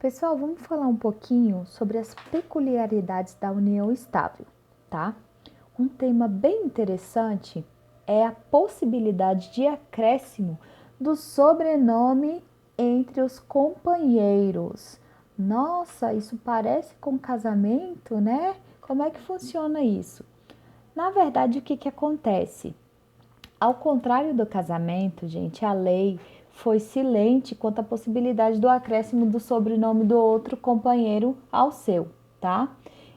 Pessoal, vamos falar um pouquinho sobre as peculiaridades da união estável, tá? Um tema bem interessante é a possibilidade de acréscimo do sobrenome entre os companheiros. Nossa, isso parece com casamento, né? Como é que funciona isso? Na verdade, o que acontece? Ao contrário do casamento, gente, a lei foi silente quanto à possibilidade do acréscimo do sobrenome do outro companheiro ao seu, tá?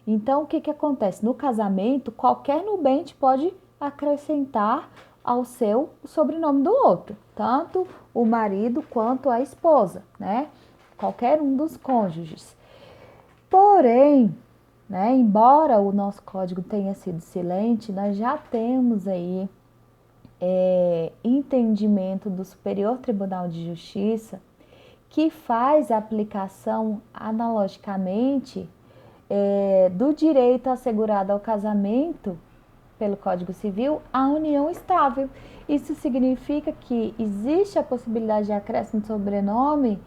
Então, o que acontece? No casamento, qualquer nubente pode acrescentar ao seu o sobrenome do outro, tanto o marido quanto a esposa, né? Qualquer um dos cônjuges. Porém, né, embora o nosso código tenha sido silente, nós já temos aí entendimento do Superior Tribunal de Justiça que faz a aplicação analogicamente do direito assegurado ao casamento pelo Código Civil à união estável. Isso significa que existe a possibilidade de acréscimo de sobrenome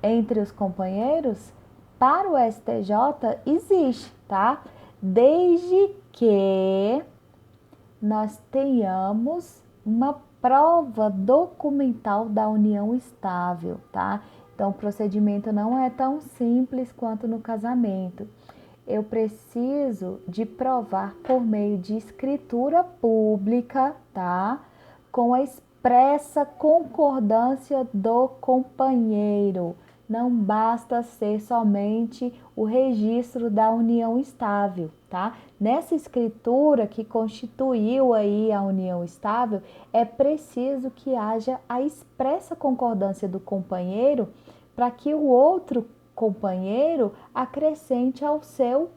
entre os companheiros? Para o STJ existe, tá? Desde que nós tenhamos uma prova documental da união estável, tá? Então, o procedimento não é tão simples quanto no casamento. Eu preciso de provar por meio de escritura pública, tá? Com a expressa concordância do companheiro. Não basta ser somente o registro da união estável, tá? Nessa escritura que constituiu aí a união estável, é preciso que haja a expressa concordância do companheiro para que o outro companheiro acrescente ao seu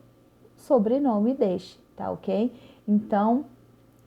sobrenome deste, tá ok? Então,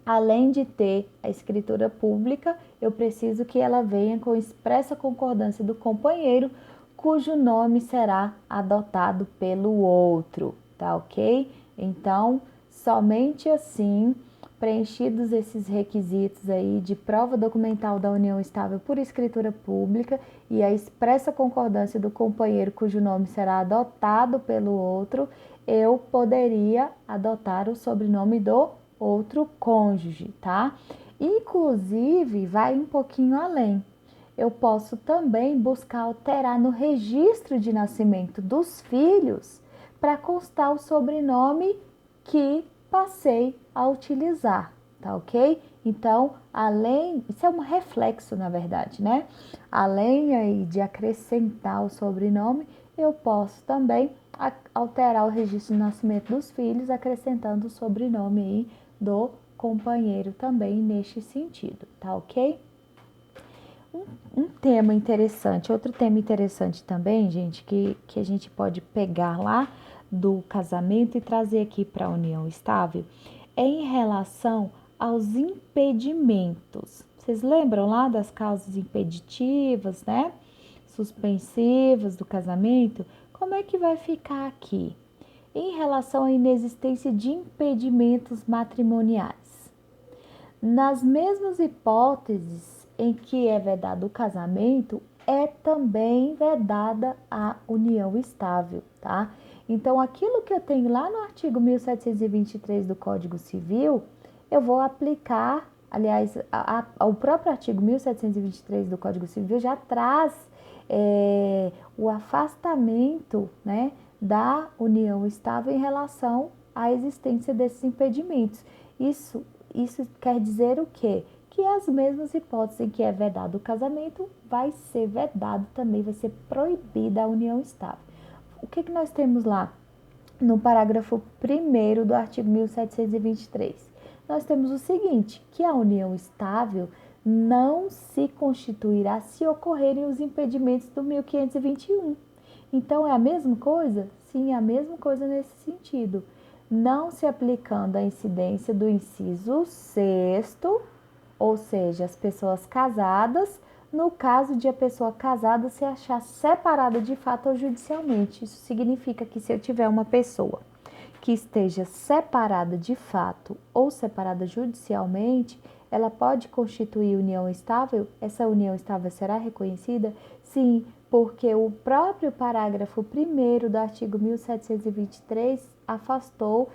além de ter a escritura pública, eu preciso que ela venha com expressa concordância do companheiro, cujo nome será adotado pelo outro, tá ok? Então, somente assim, preenchidos esses requisitos aí de prova documental da união estável por escritura pública e a expressa concordância do companheiro cujo nome será adotado pelo outro, eu poderia adotar o sobrenome do outro cônjuge, tá? Inclusive, vai um pouquinho além. Eu posso também buscar alterar no registro de nascimento dos filhos para constar o sobrenome que passei a utilizar, tá ok? Então, isso é um reflexo, na verdade, né? Além aí de acrescentar o sobrenome, eu posso também alterar o registro de nascimento dos filhos, acrescentando o sobrenome aí do companheiro também neste sentido, tá ok? Um tema interessante, outro tema interessante também, gente, que a gente pode pegar lá do casamento e trazer aqui para a união estável, é em relação aos impedimentos. Vocês lembram lá das causas impeditivas, né? Suspensivas do casamento? Como é que vai ficar aqui? Em relação à inexistência de impedimentos matrimoniais. Nas mesmas hipóteses em que é vedado o casamento, é também vedada a união estável, tá? Então, aquilo que eu tenho lá no artigo 1723 do Código Civil, eu vou aplicar, aliás, o próprio artigo 1723 do Código Civil já traz o afastamento, né, da união estável em relação à existência desses impedimentos. Isso quer dizer o quê? Que as mesmas hipóteses em que é vedado o casamento, vai ser vedado também, vai ser proibida a união estável. O que nós temos lá no parágrafo 1º do artigo 1723? Nós temos o seguinte, que a união estável não se constituirá se ocorrerem os impedimentos do 1521. Então, é a mesma coisa? Sim, é a mesma coisa nesse sentido. Não se aplicando a incidência do inciso 6º, ou seja, as pessoas casadas, no caso de a pessoa casada se achar separada de fato ou judicialmente. Isso significa que se eu tiver uma pessoa que esteja separada de fato ou separada judicialmente, ela pode constituir união estável? Essa união estável será reconhecida? Sim, porque o próprio parágrafo 1º do artigo 1723 afastou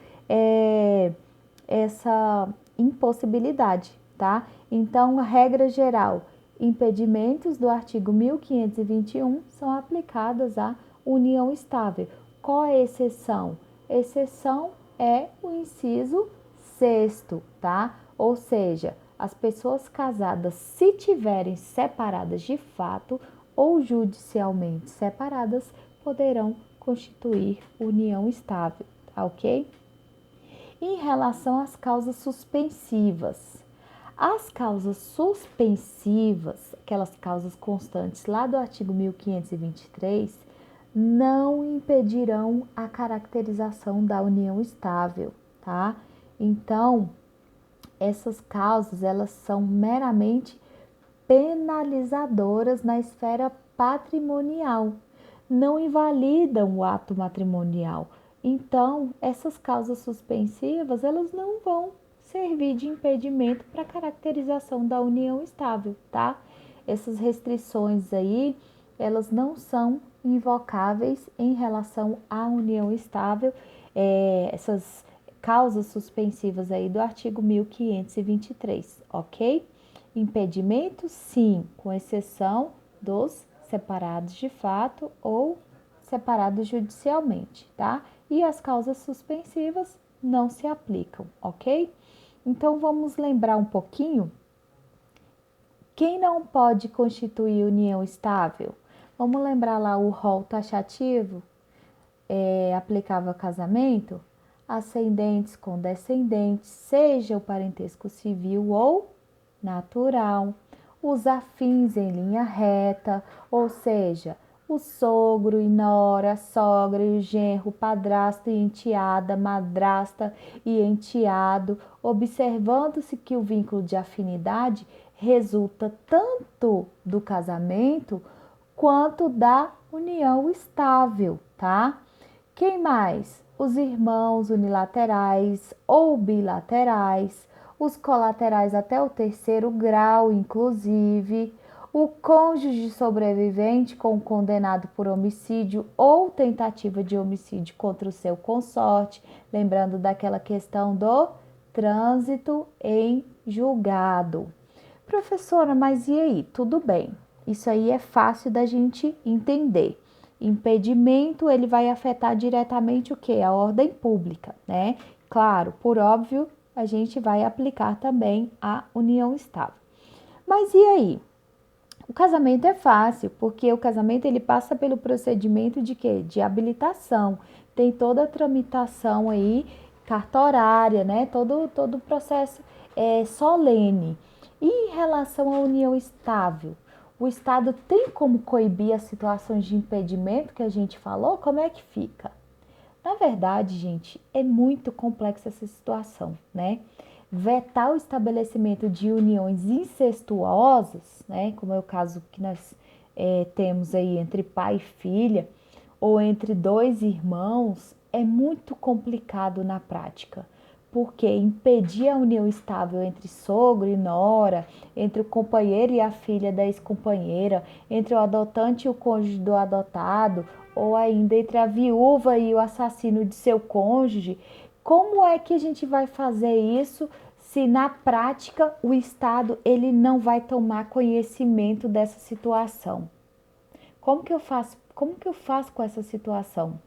essa impossibilidade, tá? Então, a regra geral, impedimentos do artigo 1521 são aplicadas à união estável. Qual é a exceção? Exceção é o inciso 6º, tá? Ou seja, as pessoas casadas, se tiverem separadas de fato ou judicialmente separadas, poderão constituir união estável, tá ok? Em relação às causas suspensivas, as causas suspensivas, aquelas causas constantes lá do artigo 1523, não impedirão a caracterização da união estável, tá? Então, essas causas, elas são meramente penalizadoras na esfera patrimonial, não invalidam o ato matrimonial. Então, essas causas suspensivas, elas não vão servir de impedimento para a caracterização da união estável, tá? Essas restrições aí, elas não são invocáveis em relação à união estável, essas causas suspensivas aí do artigo 1523, ok? Impedimentos, sim, com exceção dos separados de fato ou separados judicialmente, tá? E as causas suspensivas não se aplicam, ok? Então, vamos lembrar um pouquinho quem não pode constituir união estável. Vamos lembrar lá o rol taxativo aplicável a casamento? Ascendentes com descendentes, seja o parentesco civil ou natural, os afins em linha reta, ou seja, o sogro e nora, sogra e o genro, padrasto e enteada, madrasta e enteado, observando-se que o vínculo de afinidade resulta tanto do casamento quanto da união estável, tá? Quem mais? Os irmãos unilaterais ou bilaterais, os colaterais até o 3º grau, inclusive, o cônjuge sobrevivente com o condenado por homicídio ou tentativa de homicídio contra o seu consorte, lembrando daquela questão do trânsito em julgado. Professora, mas e aí? Tudo bem, isso aí é fácil da gente entender. Impedimento, ele vai afetar diretamente o quê? A ordem pública, né? Claro, por óbvio, a gente vai aplicar também a união estável. Mas e aí? O casamento é fácil, porque o casamento ele passa pelo procedimento de quê? De habilitação. Tem toda a tramitação aí cartorária, né? Todo o processo solene. E em relação à união estável? O Estado tem como coibir as situações de impedimento que a gente falou? Como é que fica? Na verdade, gente, é muito complexa essa situação, né? Vetar o estabelecimento de uniões incestuosas, né? Como é o caso que nós temos aí entre pai e filha, ou entre dois irmãos, é muito complicado na prática. Porque impedir a união estável entre sogro e nora, entre o companheiro e a filha da ex-companheira, entre o adotante e o cônjuge do adotado, ou ainda entre a viúva e o assassino de seu cônjuge, como é que a gente vai fazer isso se na prática o Estado ele não vai tomar conhecimento dessa situação? Como que eu faço? Como que eu faço com essa situação?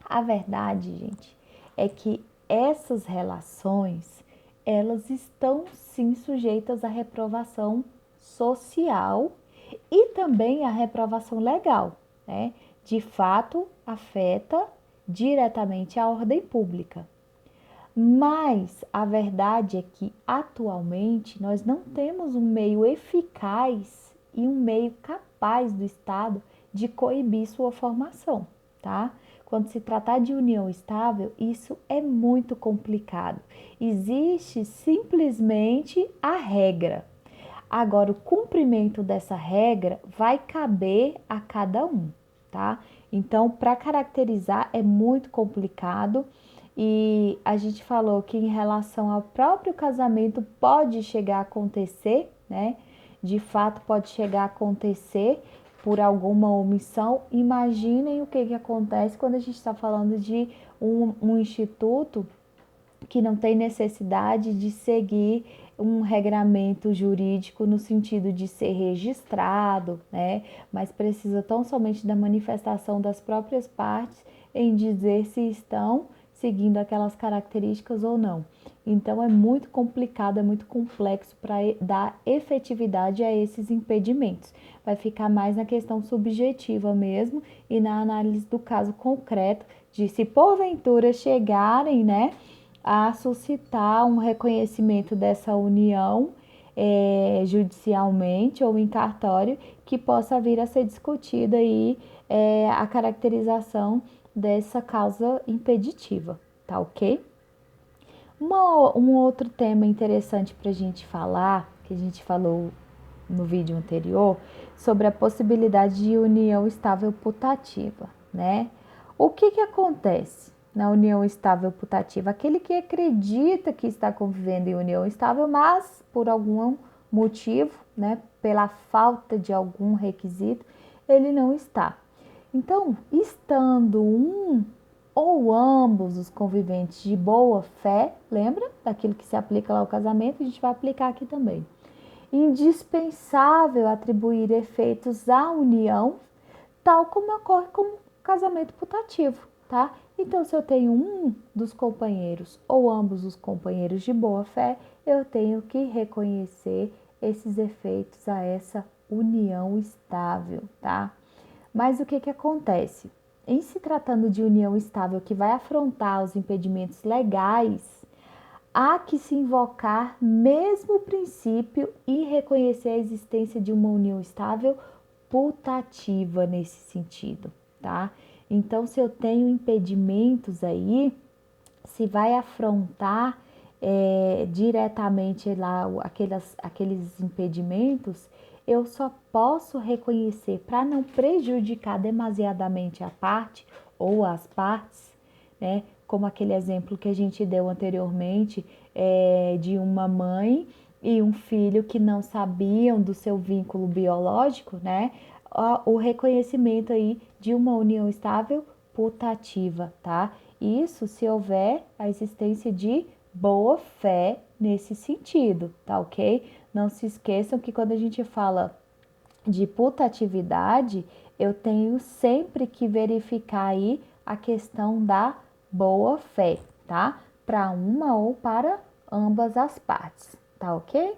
A verdade, gente, é que essas relações, elas estão sim sujeitas à reprovação social e também à reprovação legal, né? De fato, afeta diretamente a ordem pública. Mas a verdade é que atualmente nós não temos um meio eficaz e um meio capaz do Estado de coibir sua formação, tá? Quando se tratar de união estável, isso é muito complicado. Existe simplesmente a regra. Agora, o cumprimento dessa regra vai caber a cada um, tá? Então, para caracterizar é muito complicado e a gente falou que em relação ao próprio casamento pode chegar a acontecer, né? De fato, pode chegar a acontecer por alguma omissão, imaginem o que acontece quando a gente está falando de um instituto que não tem necessidade de seguir um regramento jurídico no sentido de ser registrado, né? Mas precisa tão somente da manifestação das próprias partes em dizer se estão seguindo aquelas características ou não. Então é muito complicado, é muito complexo para dar efetividade a esses impedimentos. Vai ficar mais na questão subjetiva mesmo e na análise do caso concreto de se porventura chegarem, né, a suscitar um reconhecimento dessa união judicialmente ou em cartório que possa vir a ser discutida aí a caracterização dessa causa impeditiva, tá ok? Um outro tema interessante para a gente falar, que a gente falou no vídeo anterior, sobre a possibilidade de união estável putativa, né? O que acontece na união estável putativa? Aquele que acredita que está convivendo em união estável, mas por algum motivo, né, pela falta de algum requisito, ele não está. Então, estando um ou ambos os conviventes de boa fé, lembra daquilo que se aplica lá ao casamento, a gente vai aplicar aqui também. Indispensável atribuir efeitos à união, tal como ocorre com o casamento putativo, tá? Então, se eu tenho um dos companheiros ou ambos os companheiros de boa fé, eu tenho que reconhecer esses efeitos a essa união estável, tá? Mas o que acontece? Em se tratando de união estável que vai afrontar os impedimentos legais, há que se invocar mesmo o princípio e reconhecer a existência de uma união estável putativa nesse sentido, tá? Então, se eu tenho impedimentos aí, se vai afrontar diretamente lá aqueles impedimentos, eu só posso reconhecer para não prejudicar demasiadamente a parte ou as partes, né? Como aquele exemplo que a gente deu anteriormente, de uma mãe e um filho que não sabiam do seu vínculo biológico, né? O reconhecimento aí de uma união estável putativa, tá? Isso se houver a existência de boa fé nesse sentido, tá ok? Não se esqueçam que quando a gente fala de putatividade, eu tenho sempre que verificar aí a questão da boa fé, tá? Para uma ou para ambas as partes, tá ok?